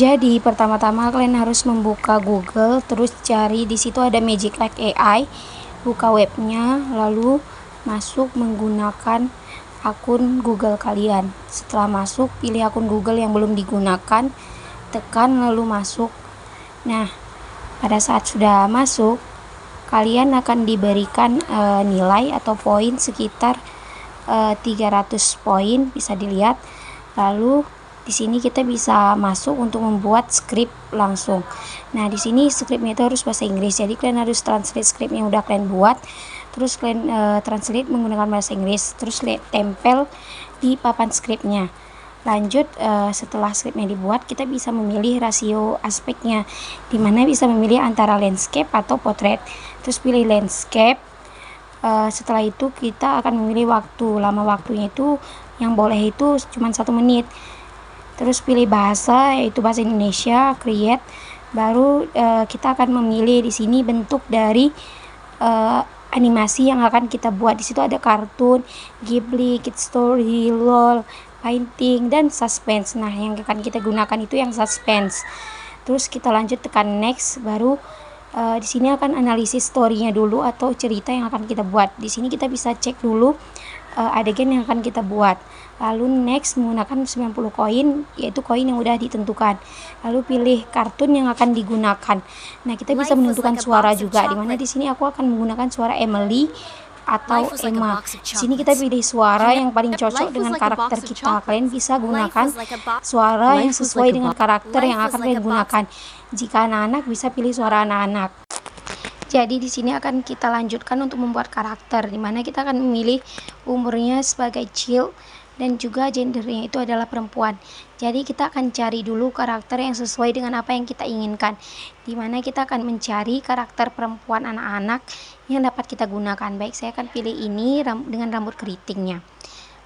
Jadi pertama-tama kalian harus membuka Google, terus cari di situ ada Magic Like AI, buka webnya, lalu masuk menggunakan akun Google kalian. Setelah masuk, pilih akun Google yang belum digunakan, tekan lalu masuk. Nah, pada saat sudah masuk, kalian akan diberikan nilai atau poin sekitar 300 poin, bisa dilihat. Lalu di sini kita bisa masuk untuk membuat skrip langsung. Nah, di sini skripnya itu harus bahasa Inggris. Jadi kalian harus translate skrip yang udah kalian buat, terus kalian translate menggunakan bahasa Inggris, terus tempel di papan skripnya. Lanjut, setelah skripnya dibuat, kita bisa memilih rasio aspeknya, dimana bisa memilih antara landscape atau portrait. Terus pilih landscape. Setelah itu kita akan memilih waktu. Lama waktunya itu yang boleh itu cuma 1 menit. Terus pilih bahasa, yaitu bahasa Indonesia, create. Baru kita akan memilih di sini bentuk dari animasi yang akan kita buat. Di situ ada kartun, Ghibli, Kid Story, LOL, painting, dan suspense. Nah, yang akan kita gunakan itu yang suspense. Terus kita lanjut tekan next. Baru di sini akan analisis story-nya dulu atau cerita yang akan kita buat. Di sini kita bisa cek dulu adegan yang akan kita buat. Lalu next menggunakan 90 koin, yaitu koin yang udah ditentukan. Lalu pilih kartun yang akan digunakan. Nah, kita bisa menentukan suara juga. Dimana di sini aku akan menggunakan suara Emily atau Emma. Di sini kita pilih suara yang paling cocok dengan karakter kita. Kalian bisa gunakan suara yang sesuai dengan karakter yang akan kalian gunakan. Jika anak-anak, bisa pilih suara anak-anak. Jadi di sini akan kita lanjutkan untuk membuat karakter, dimana kita akan memilih umurnya sebagai child dan juga gendernya itu adalah perempuan. Jadi kita akan cari dulu karakter yang sesuai dengan apa yang kita inginkan, dimana kita akan mencari karakter perempuan anak-anak yang dapat kita gunakan. Baik, saya akan pilih ini dengan rambut keritingnya.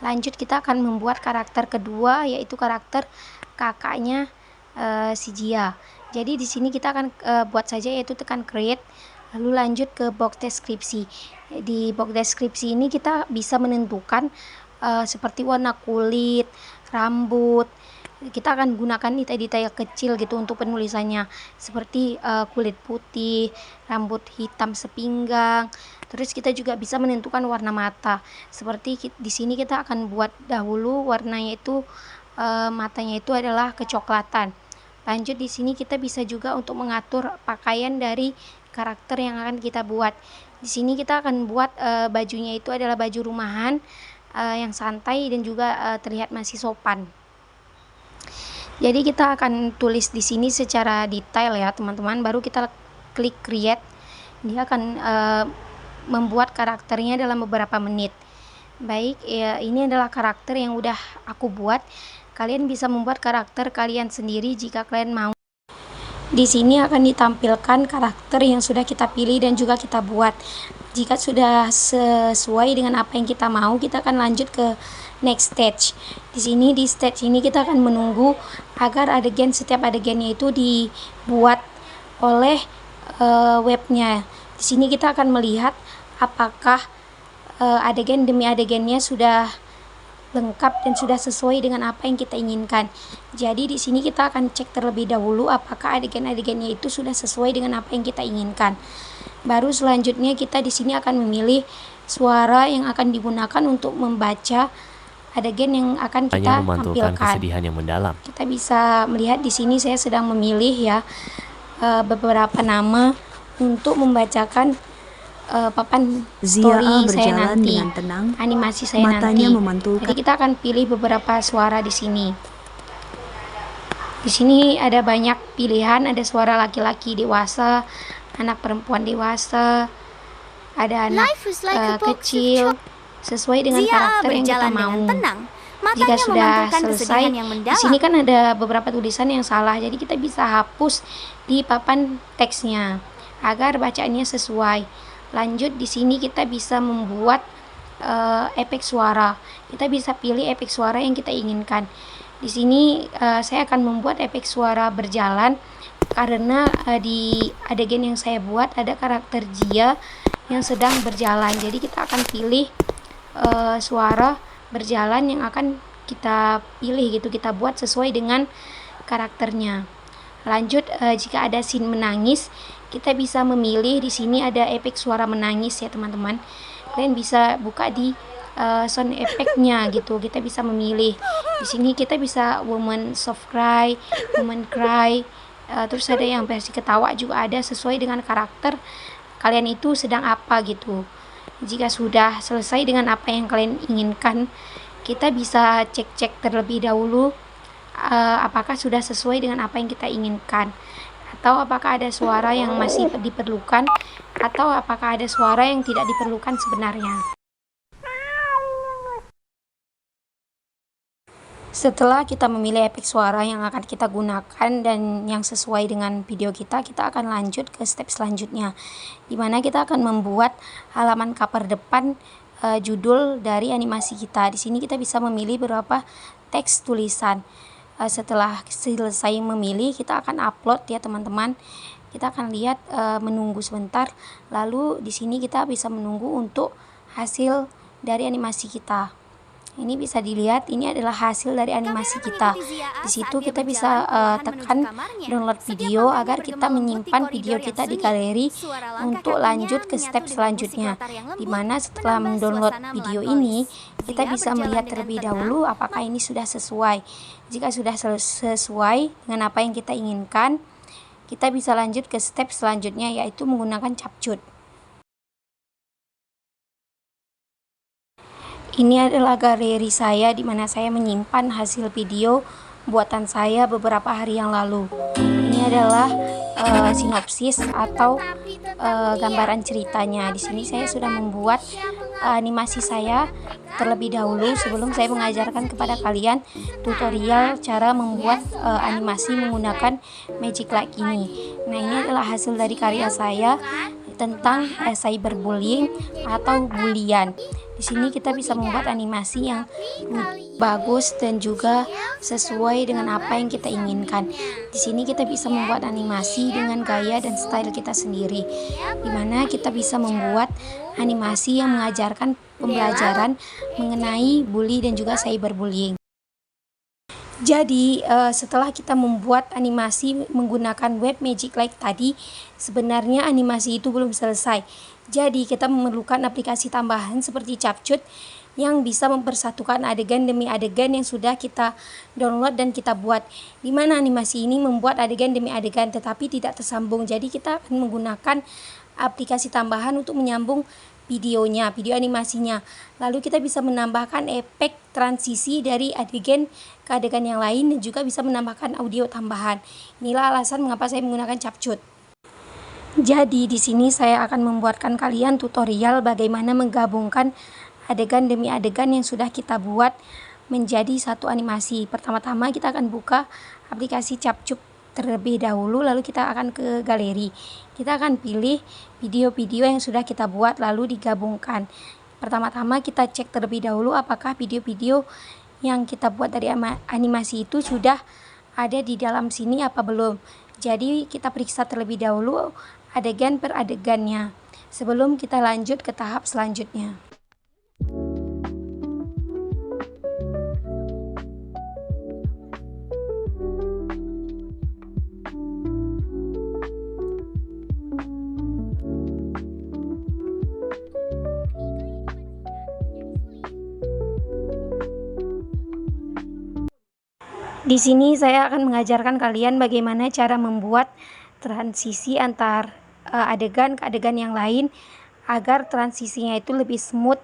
Lanjut, kita akan membuat karakter kedua, yaitu karakter kakaknya si Jia. Jadi di sini kita akan buat saja, yaitu tekan create, lalu lanjut ke box deskripsi. Di box deskripsi ini kita bisa menentukan seperti warna kulit, rambut. Kita akan gunakan detail-detail kecil gitu untuk penulisannya, seperti kulit putih, rambut hitam sepinggang. Terus kita juga bisa menentukan warna mata. Seperti di sini kita akan buat dahulu warnanya itu matanya itu adalah kecoklatan. Lanjut, di sini kita bisa juga untuk mengatur pakaian dari karakter yang akan kita buat. Di sini kita akan buat bajunya itu adalah baju rumahan yang santai dan juga terlihat masih sopan. Jadi kita akan tulis di sini secara detail ya, teman-teman. Baru kita klik create. Dia akan membuat karakternya dalam beberapa menit. Baik, ya, ini adalah karakter yang udah aku buat. Kalian bisa membuat karakter kalian sendiri jika kalian mau. Di sini akan ditampilkan karakter yang sudah kita pilih dan juga kita buat. Jika sudah sesuai dengan apa yang kita mau, kita akan lanjut ke next stage. Di sini, di stage ini kita akan menunggu agar setiap adegannya itu dibuat oleh webnya. Di sini kita akan melihat apakah adegan demi adegannya sudah lengkap dan sudah sesuai dengan apa yang kita inginkan. Jadi di sini kita akan cek terlebih dahulu apakah adegan-adegannya itu sudah sesuai dengan apa yang kita inginkan. Baru selanjutnya kita di sini akan memilih suara yang akan digunakan untuk membaca adegan yang akan kita tampilkan. Kesedihan yang mendalam. Kita bisa melihat di sini saya sedang memilih ya beberapa nama untuk membacakan papan story saya nanti, tenang, animasi saya matanya nanti. memantulkan. Jadi kita akan pilih beberapa suara di sini. Di sini ada banyak pilihan, ada suara laki-laki dewasa, anak perempuan dewasa, ada anak kecil, sesuai dengan karakter yang kita mau. Jika sudah selesai, di sini kan ada beberapa tulisan yang salah, jadi kita bisa hapus di papan teksnya agar bacaannya sesuai. Lanjut, di sini kita bisa membuat efek suara. Kita bisa pilih efek suara yang kita inginkan. Di sini saya akan membuat efek suara berjalan karena di adegan yang saya buat ada karakter Jia yang sedang berjalan. Jadi kita akan pilih suara berjalan yang akan kita pilih gitu, kita buat sesuai dengan karakternya. Lanjut, jika ada scene menangis, kita bisa memilih. Di sini ada efek suara menangis ya teman-teman. Kalian bisa buka di sound effect-nya gitu. Kita bisa memilih. Di sini kita bisa woman soft cry, woman cry. Terus ada yang versi ketawa juga ada, sesuai dengan karakter kalian itu sedang apa gitu. Jika sudah selesai dengan apa yang kalian inginkan, kita bisa cek-cek terlebih dahulu apakah sudah sesuai dengan apa yang kita inginkan, atau apakah ada suara yang masih diperlukan, atau apakah ada suara yang tidak diperlukan sebenarnya. Setelah kita memilih efek suara yang akan kita gunakan dan yang sesuai dengan video kita akan lanjut ke step selanjutnya, dimana kita akan membuat halaman cover depan judul dari animasi kita. Di sini kita bisa memilih beberapa teks tulisan. Setelah selesai memilih, kita akan upload ya teman-teman. Kita akan lihat, menunggu sebentar. Lalu di sini kita bisa menunggu untuk hasil dari animasi kita. Ini bisa dilihat, ini adalah hasil dari animasi kita. Di situ kita bisa tekan download video agar kita menyimpan video kita di galeri untuk lanjut ke step selanjutnya. Dimana setelah mendownload video ini, kita bisa melihat terlebih dahulu apakah ini sudah sesuai. Jika sudah sesuai dengan apa yang kita inginkan, kita bisa lanjut ke step selanjutnya, yaitu menggunakan CapCut. Ini adalah galeri saya di mana saya menyimpan hasil video buatan saya beberapa hari yang lalu. Ini adalah sinopsis atau gambaran ceritanya. Di sini saya sudah membuat animasi saya terlebih dahulu sebelum saya mengajarkan kepada kalian tutorial cara membuat animasi menggunakan Magic Like ini. Nah, ini adalah hasil dari karya saya tentang cyberbullying atau bulian. Di sini kita bisa membuat animasi yang bagus dan juga sesuai dengan apa yang kita inginkan. Di sini kita bisa membuat animasi dengan gaya dan style kita sendiri, dimana kita bisa membuat animasi yang mengajarkan pembelajaran mengenai bully dan juga cyberbullying. Jadi setelah kita membuat animasi menggunakan web Magic Like tadi, sebenarnya animasi itu belum selesai. Jadi kita memerlukan aplikasi tambahan seperti CapCut yang bisa mempersatukan adegan demi adegan yang sudah kita download dan kita buat. Di mana animasi ini membuat adegan demi adegan tetapi tidak tersambung. Jadi kita akan menggunakan aplikasi tambahan untuk menyambung videonya, video animasinya. Lalu kita bisa menambahkan efek transisi dari adegan ke adegan yang lain dan juga bisa menambahkan audio tambahan. Inilah alasan mengapa saya menggunakan CapCut. Jadi di sini saya akan membuatkan kalian tutorial bagaimana menggabungkan adegan demi adegan yang sudah kita buat menjadi satu animasi. Pertama-tama kita akan buka aplikasi CapCut terlebih dahulu, lalu kita akan ke galeri. Kita akan pilih video-video yang sudah kita buat lalu digabungkan. Pertama-tama kita cek terlebih dahulu apakah video-video yang kita buat dari animasi itu sudah ada di dalam sini apa belum. Jadi kita periksa terlebih dahulu adegan per adegannya sebelum kita lanjut ke tahap selanjutnya. Di sini saya akan mengajarkan kalian bagaimana cara membuat transisi antar adegan ke adegan yang lain agar transisinya itu lebih smooth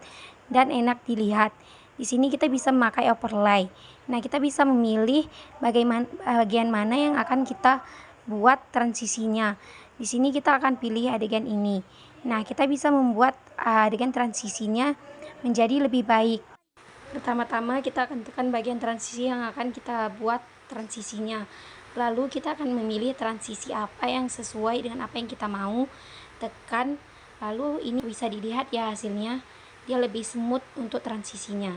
dan enak dilihat. Di sini kita bisa memakai overlay. Nah, kita bisa memilih bagian mana yang akan kita buat transisinya. Di sini kita akan pilih adegan ini. Nah, kita bisa membuat adegan transisinya menjadi lebih baik. Pertama-tama kita akan tekan bagian transisi yang akan kita buat transisinya. Lalu kita akan memilih transisi apa yang sesuai dengan apa yang kita mau. Tekan, lalu ini bisa dilihat ya hasilnya. Dia lebih smooth untuk transisinya.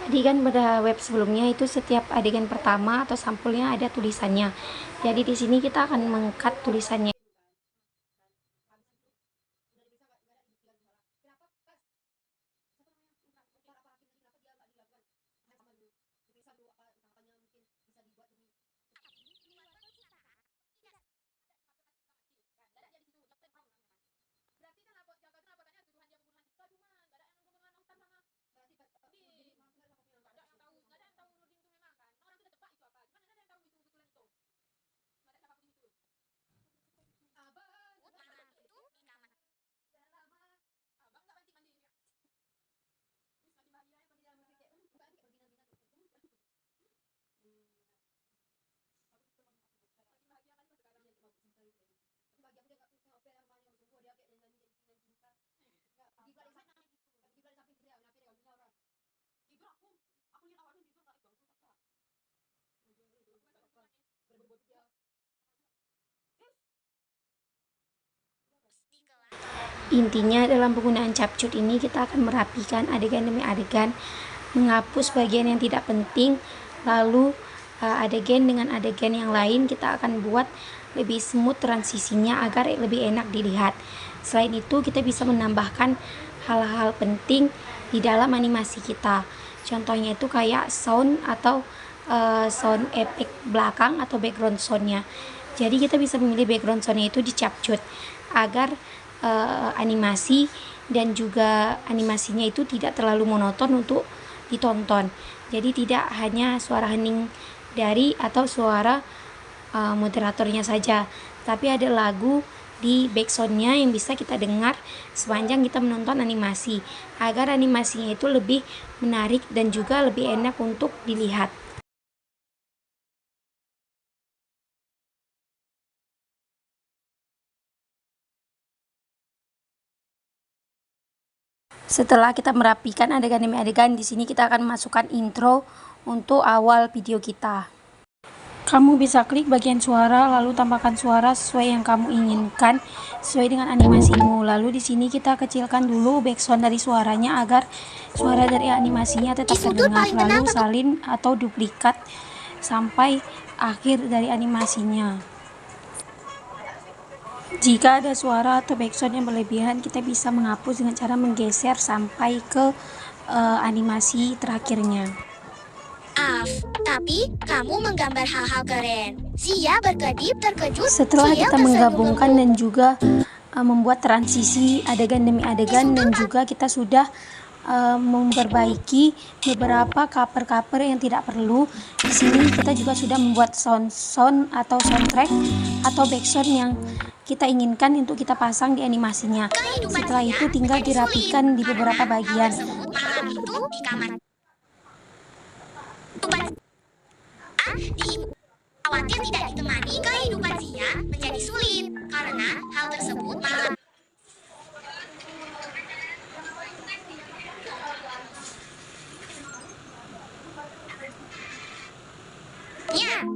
Tadi kan pada web sebelumnya itu setiap adegan pertama atau sampulnya ada tulisannya. Jadi di sini kita akan meng-cut tulisannya. Intinya dalam penggunaan capcut ini kita akan merapikan adegan demi adegan, menghapus bagian yang tidak penting, lalu adegan dengan adegan yang lain kita akan buat lebih smooth transisinya agar lebih enak dilihat. Selain itu kita bisa menambahkan hal-hal penting di dalam animasi kita. Contohnya itu kayak sound atau sound efek belakang atau background soundnya. Jadi kita bisa memilih background soundnya itu di capcut agar animasi dan juga animasinya itu tidak terlalu monoton untuk ditonton. Jadi tidak hanya suara hening dari atau suara moderatornya saja, tapi ada lagu di backsoundnya yang bisa kita dengar sepanjang kita menonton animasi, agar animasinya itu lebih menarik dan juga lebih enak untuk dilihat. Setelah kita merapikan adegan demi adegan, di sini kita akan masukkan intro untuk awal video kita. Kamu bisa klik bagian suara, lalu tambahkan suara sesuai yang kamu inginkan, sesuai dengan animasimu. Lalu di sini kita kecilkan dulu background dari suaranya agar suara dari animasinya tetap terdengar. Lalu salin atau duplikat sampai akhir dari animasinya. Jika ada suara atau backsound yang berlebihan, kita bisa menghapus dengan cara menggeser sampai ke animasi terakhirnya. Tapi kamu menggambar hal-hal keren. Zia berkedip terkejut. Setelah kita menggabungkan dan juga membuat transisi adegan demi adegan, dan juga kita sudah memperbaiki beberapa cover-cover yang tidak perlu. Di sini kita juga sudah membuat sound atau soundtrack atau backsound yang kita inginkan untuk kita pasang di animasinya. Setelah itu tinggal dirapikan di beberapa bagian. Khawatir tidak ditemani, kehidupan Zia menjadi sulit karena hal tersebut malah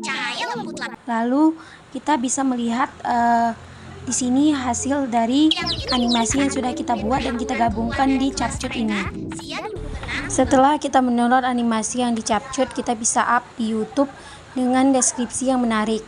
cahaya lembut. Lalu kita bisa melihat di sini hasil dari animasi yang sudah kita buat dan kita gabungkan di capcut ini. Setelah kita mendownload animasi yang di capcut, kita bisa up di YouTube dengan deskripsi yang menarik.